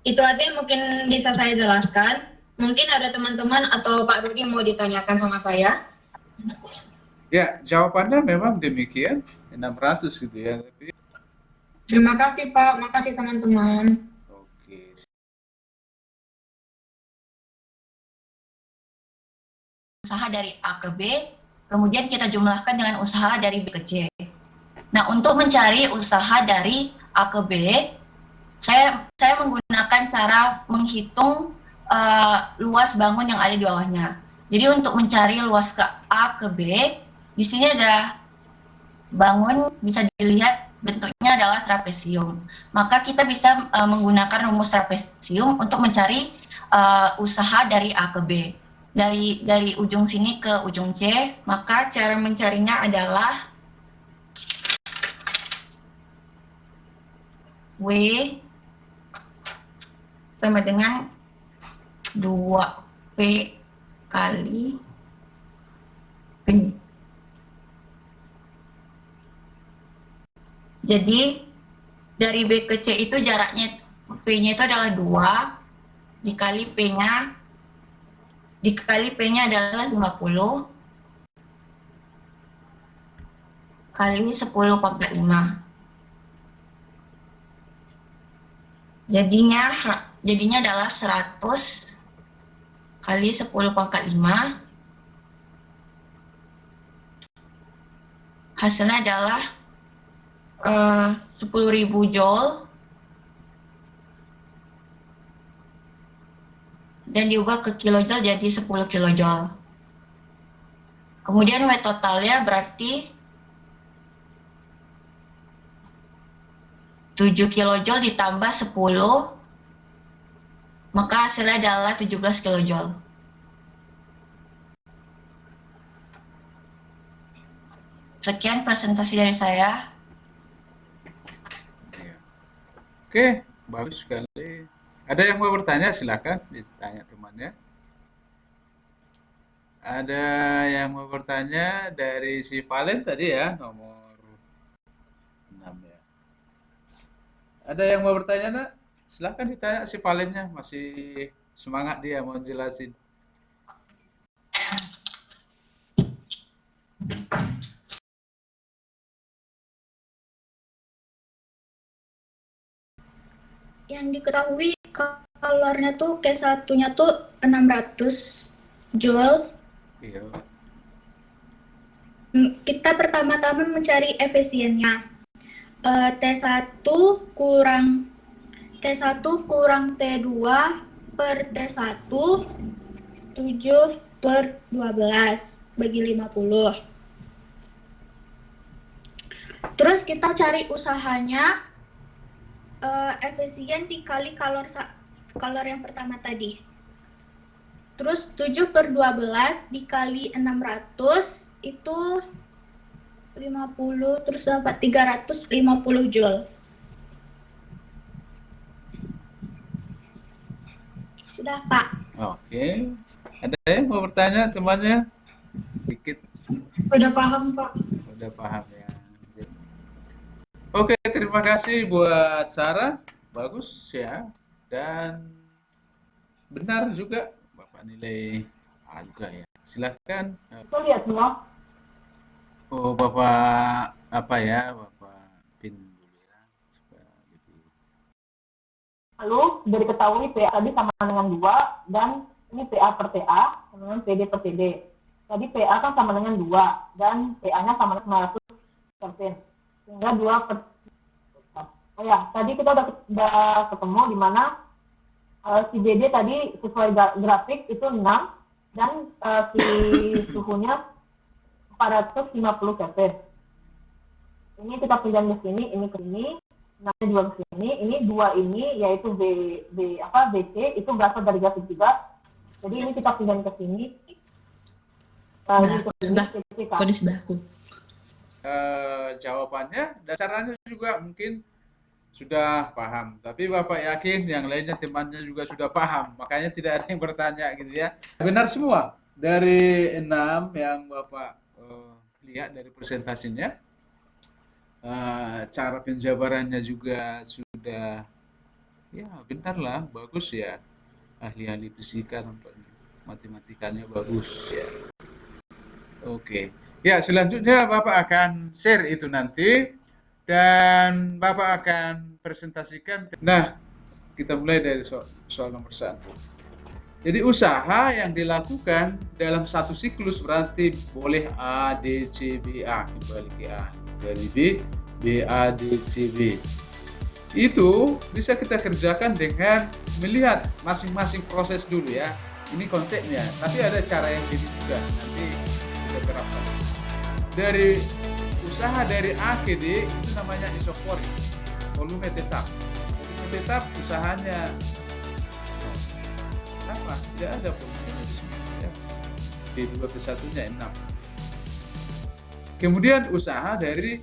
Itu aja yang mungkin bisa saya jelaskan. Mungkin ada teman-teman atau Pak Rudi mau ditanyakan sama saya. Ya, jawabannya memang demikian, 600 gitu ya. Tapi Terima kasih Pak, makasih teman-teman. oke. Usaha dari A ke B, kemudian kita jumlahkan dengan usaha dari B ke C. Nah, untuk mencari usaha dari A ke B, saya menggunakan cara menghitung luas bangun yang ada di bawahnya. Jadi untuk mencari luas ke A ke B, di sini ada bangun, bisa dilihat bentuknya adalah trapesium. Maka kita bisa menggunakan rumus trapesium untuk mencari usaha dari A ke B. Dari ujung sini ke ujung C, maka cara mencarinya adalah W sama dengan 2P kali P. Jadi dari B ke C itu jaraknya, P-nya itu adalah 2, dikali P-nya adalah 50, kali 10 pangkat 5. Jadinya adalah 100 kali 10 pangkat 5. Hasilnya adalah 10.000 joule. Dan diubah ke kilojoule jadi 10 kilojoule. Kemudian W totalnya berarti 7 kilojoule ditambah 10, maka hasilnya adalah 17 kilojoule. Sekian presentasi dari saya. Oke, bagus sekali. Ada yang mau bertanya, silakan ditanya temannya. Ada yang mau bertanya dari si Valen tadi ya, nomor 6 ya. Ada yang mau bertanya, Nak? Silakan ditanya si Valennya, masih semangat dia mau jelasin. Yang diketahui kalornya tuh K1-nya tuh 600 joule. Iya. Kita pertama-tama mencari efisiennya. T1 kurang T2 per T1 7 per 12 bagi 50. Terus kita cari usahanya, efisien dikali kalor yang pertama tadi. Terus 7 per 12 dikali 600 itu 50, terus dapat 350 joule. Sudah, Pak. Oke. Ada yang mau bertanya temannya? Dikit. Sudah paham Pak. Udah paham ya. Oke, terima kasih buat Sarah. Bagus ya. Dan benar juga Bapak nilai A juga ya. Silakan. Kita lihat semua. Oh, Bapak apa ya? Bapak pin dulu ya. Supaya lebih. Lalu sudah diketahui PA tadi sama dengan 2 dan ini PA per TA sama dengan PD per PD. Tadi PA kan sama dengan 2 dan PA-nya sama dengan 900%. Sehingga 2 per... Oh ya, tadi kita udah ketemu di mana si BD tadi sesuai grafik itu 6 dan si suhunya 450 Kelvin. Ini kita pindah ke sini, ini ke sini, nanti dua ke sini, ini dua ini yaitu BC itu berasal dari grafik juga. Jadi ini kita pindah ke sini. Kode sebelahku. Jawabannya dan caranya juga mungkin sudah paham. Tapi Bapak yakin yang lainnya temannya juga sudah paham. Makanya tidak ada yang bertanya gitu ya. Benar semua. Dari 6 yang Bapak lihat dari presentasinya, cara penjabarannya juga sudah Ya, bentar lah, bagus ya. Ahli-ahli fisika nampaknya. Matematikanya bagus ya. Oke. Ya, selanjutnya Bapak akan share itu nanti dan Bapak akan presentasikan. Nah, kita mulai dari soal nomor 1. Jadi usaha yang dilakukan dalam satu siklus berarti boleh A, D, C, B, A. Kembali ke A. Dari B, B, A, D, C, B. Itu bisa kita kerjakan dengan melihat masing-masing proses dulu ya. Ini konsepnya, tapi ada cara yang lebih juga nanti kita terapkan. Dari usaha dari A ke D itu namanya isoporik, volume tetap. Volume tetap usahanya apa? Tidak ada volume di sini. Ya. D2 ke 1-nya 6. Kemudian usaha dari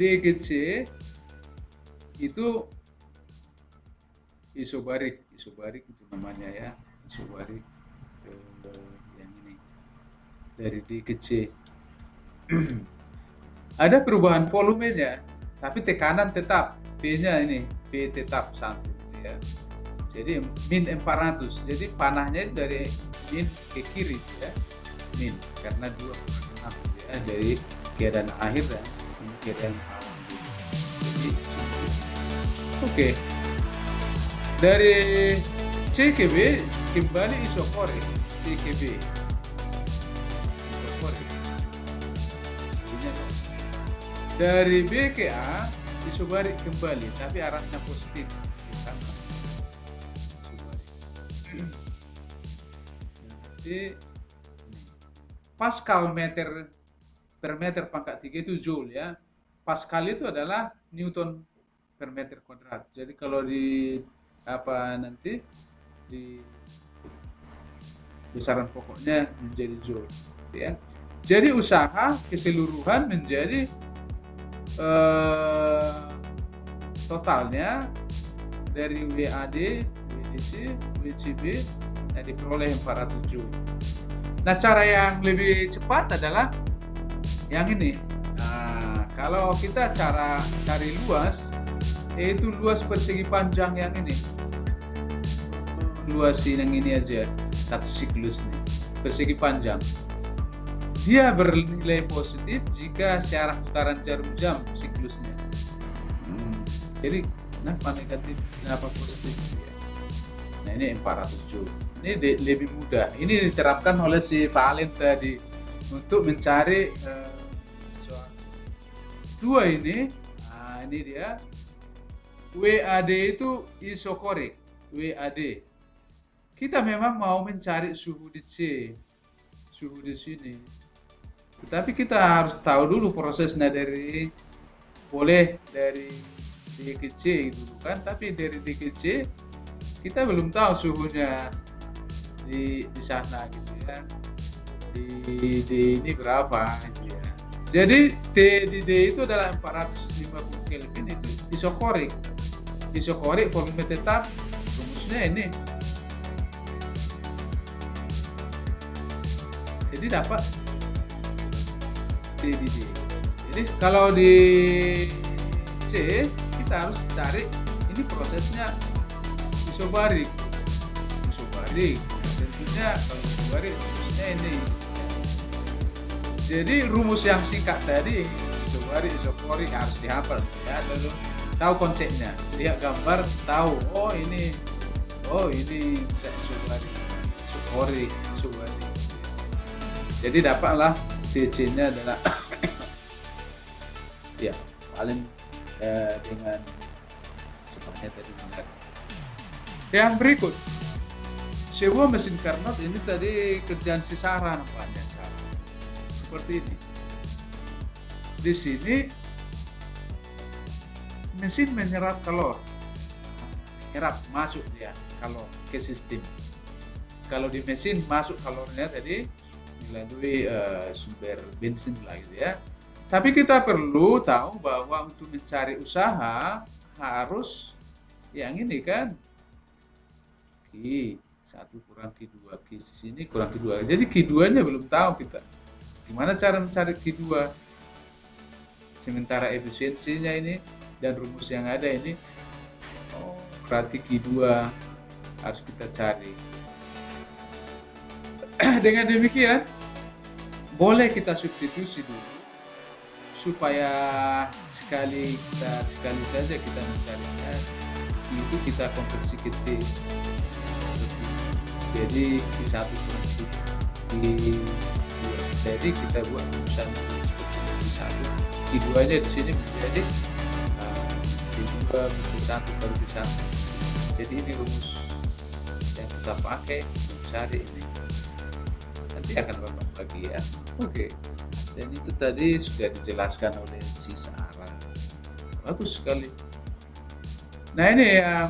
D ke C itu isobarik itu namanya ya, isobarik yang ini dari D ke C. Ada perubahan volumenya, tapi tekanan tetap, P-nya ini, P tetap 1 ya. Jadi min 400, jadi panahnya dari min ke kiri ya, min karena 2,6 ya, dari keadaan akhir dan keadaan awal. Jadi oke. Dari C ke B kembali isoporik, C ke B isoporik. Dari B ke A isobarik kembali, tapi arahnya positif. Jadi Pascal per meter pangkat 3 itu joule ya. Pascal itu adalah Newton per meter kuadrat. Jadi kalau di nanti di besaran pokoknya menjadi joule ya. Jadi usaha keseluruhan menjadi totalnya dari WAD, WDC, WCB diperoleh 400 joule. Nah, cara yang lebih cepat adalah yang ini. Nah, kalau kita cari luas, yaitu luas persegi panjang yang ini. Luas yang ini aja, satu siklus ini, persegi panjang. Dia bernilai positif jika searah putaran jarum jam siklusnya. Jadi, kenapa negatif, kenapa positif? Nah, ini 400 joule. Ini lebih mudah. Ini diterapkan oleh si Pak Alin tadi untuk mencari soal 2 ini. Nah, ini dia. WAD itu isokorik. WAD. Kita memang mau mencari suhu di C. Suhu di sini. Tetapi kita harus tahu dulu prosesnya dari D ke C dulu kan, tapi dari D ke C kita belum tahu suhunya di sana gitu ya. Di D ini berapa gitu ya. Jadi T di D itu adalah 450 Kelvin, itu isokorik. Isokorik volume tetap, rumusnya ini. Jadi dapat T di D. Jadi kalau di C kita harus cari ini prosesnya isobarik. Tentunya kalau isobarik rumusnya ini. Jadi rumus yang singkat tadi isobarik, isokorik harus dihafal ya, lalu tahu konsepnya, lihat gambar tahu ini bisa isobarik, isobarik. Jadi dapatlah DC-nya adalah ya paling dengan sebenarnya tadi benar. Yang berikut, sebuah mesin Carnot ini tadi kerjaan Sisara nampaknya seperti ini. Di sini mesin menyerap kalor, masuk dia kalor ke sistem. Kalau di mesin masuk kalornya tadi melalui sumber bensin lah gitu ya. Tapi kita perlu tahu bahwa untuk mencari usaha harus yang ini kan, Q1 kurang Q2, Q sini kurang Q2. Jadi Q2-nya belum tahu kita. Gimana cara mencari Q2? Sementara efisiensinya ini dan rumus yang ada ini berarti Q2 harus kita cari. Dengan demikian, boleh kita substitusi dulu supaya sekali saja kita mencarinya, itu kita konversi ke T. Jadi Q1 berarti jadi kita buat rumusan Q1, Q2 nya di sini menjadi Q2 minus 1 per Q1. Jadi ini rumus yang kita pakai untuk cari ini. Nanti akan Bapak bagi ya. Oke. Dan itu tadi sudah dijelaskan oleh si Sarah. Bagus sekali. Nah ini yang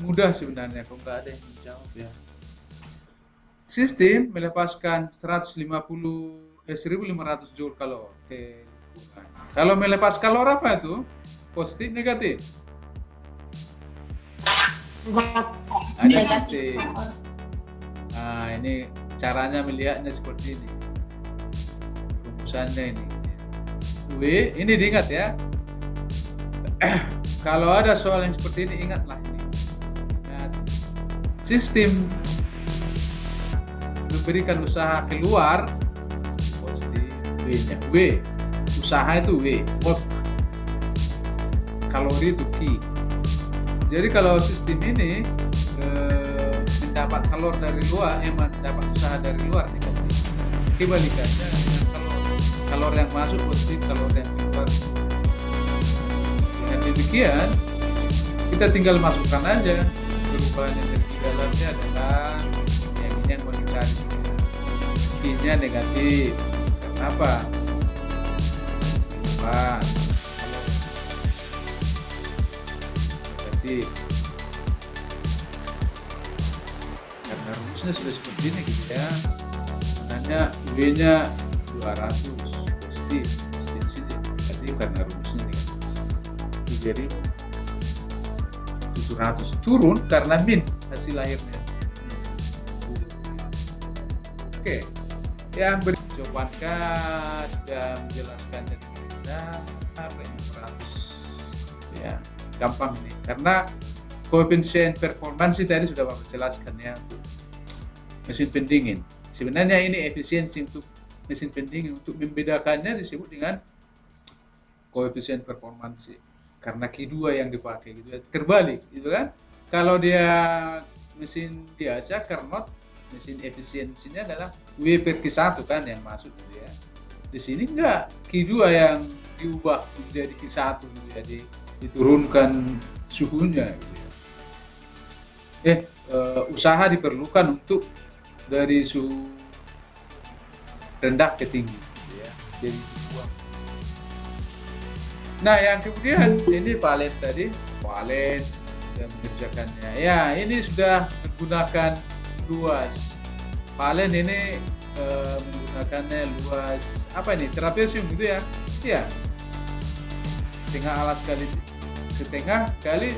mudah sebenarnya, kok nggak ada yang menjawab ya. Sistem melepaskan 1500 Joule kalor ke lingkungan. Kalau melepas kalor apa itu? Positif, negatif? Ada negatif. Nah ini caranya melihatnya seperti ini. Rumusannya ini. W, ini diingat ya. Kalau ada soal yang seperti ini, ingatlah ini. Nah, sistem memberikan usaha keluar, positif W-nya. W, usaha itu W, volt. Kalori itu Q. Jadi kalau sistem ini mendapat kalor dari luar, mendapat usaha dari luar negatif. Kebalikannya dengan kalor yang masuk positif, kalor yang keluar. Dengan demikian, kita tinggal masukkan aja perubahan yang terjadi di dalamnya adalah yang meningkat. Q-nya negatif. Kenapa? Negatif. Karena rumusnya sudah seperti ini gitu ya. Sebenarnya W-nya 200 positif. Jadi karena rumusnya negatif. Jadi 700 turun karena min hasil akhirnya. Oke, yang jawabankan dan menjelaskannya dengan mudah, apa yang 100 ya, gampang ini karena koefisien performansi tadi sudah Bapak jelaskan ya untuk mesin pendingin. Sebenarnya ini efisiensi untuk mesin pendingin, untuk membedakannya disebut dengan koefisien performansi karena Q2 yang dipakai gitu ya. Terbalik gitu kan. Kalau dia mesin biasa Carnot, mesin efisiensinya adalah W per Q1 kan yang masuk gitu ya. Di sini enggak, Q2 yang diubah menjadi Q1 gitu ya, diturunkan suhunya gitu ya. Usaha diperlukan untuk dari suhu rendah ke tinggi gitu ya. Jadi dibuang. Nah, yang kemudian ini Valen tadi, Valen yang mengerjakannya. Ya, ini sudah menggunakan luas. Valen ini menggunakannya luas apa ini? Trapesium gitu ya? Iya. Setengah alas kali setengah kali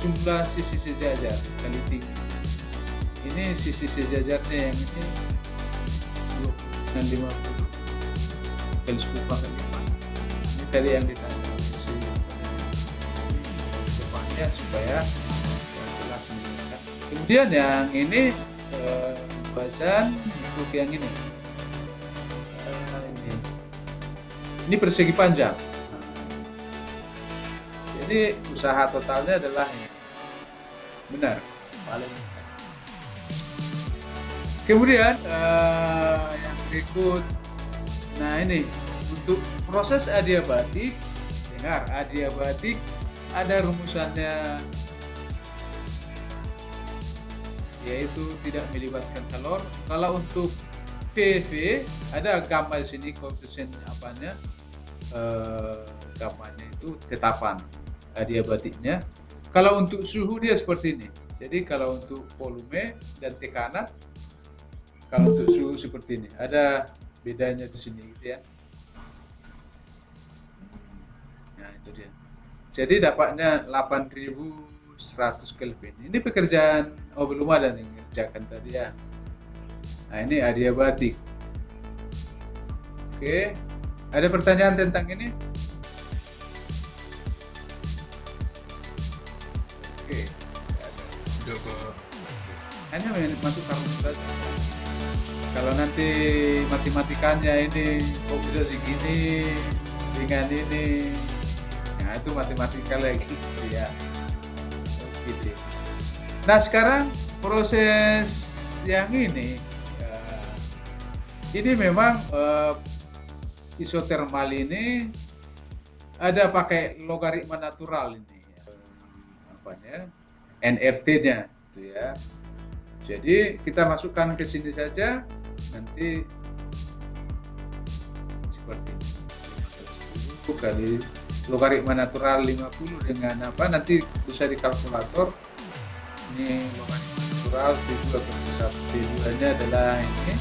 jumlah sisi sejajar kali tinggi. Ini sisi sejajarnya yang ini 250 kali 10 kali 4. Ini tadi yang ditanya sisi depannya supaya jelas ini. Kemudian yang ini bahasan untuk yang ini. Ini persegi panjang. Jadi usaha totalnya adalah ini. Benar. Paling. Kemudian yang berikut. Nah ini untuk proses adiabatik. Dengar, adiabatik ada rumusannya, yaitu tidak melibatkan kalor. Kalau untuk PV ada gamma di sini, koefisien apanya, gammanya itu tetapan adiabatiknya. Kalau untuk suhu dia seperti ini. Jadi kalau untuk volume dan tekanan, kalau untuk suhu seperti ini. Ada bedanya di sini gitu ya. Nah itu dia. Jadi dapatnya 8100 Kelvin. Ini pekerjaan belum ada nih ngerjakan tadi ya. Nah ini adiabatik. Oke, ada pertanyaan tentang ini? Udah ke hanya masuk karbon saja. Kalau nanti matematikanya ini kok bisa segini dengan ini, nah itu matematika lagi gitu ya. Gitu. Nah sekarang proses yang ini memang isotermal ini ada pakai logaritma natural ini, apanya NRT-nya, gitu ya. Jadi kita masukkan ke sini saja, nanti seperti ini. 10 kali logaritma natural 50 dengan apa? Nanti bisa di kalkulator. Ini logaritma natural T2 per 1. T2-nya adalah ini,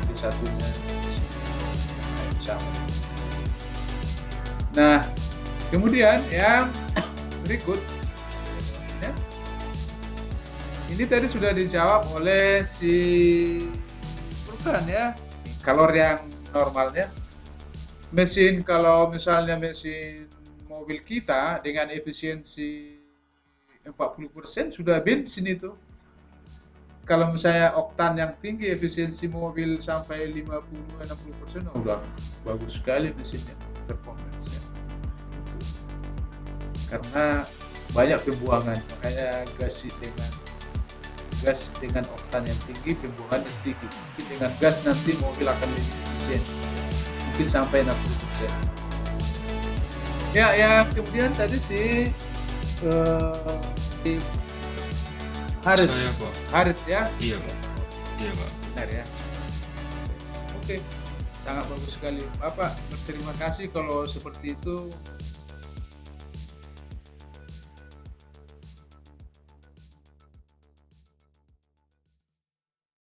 T1-nya sama. Nah, kemudian yang berikut ya, ini tadi sudah dijawab oleh si Furkan ya. Kalor yang normalnya mesin, kalau misalnya mesin mobil kita dengan efisiensi 40% sudah bensin itu. Kalau misalnya oktan yang tinggi, efisiensi mobil sampai 50-60%, udah bagus sekali mesinnya, performance-nya. Karena banyak pembuangan, makanya gas dengan oktan yang tinggi pembuangannya sedikit. Mungkin dengan gas nanti mobil akan lebih efisien, mungkin sampai 60%. Ya, yang kemudian tadi Haris. saya, Pak. Haris ya. Iya, Pak. Iya, Pak. Benar ya. Oke, sangat bagus sekali. Bapak berterima kasih kalau seperti itu.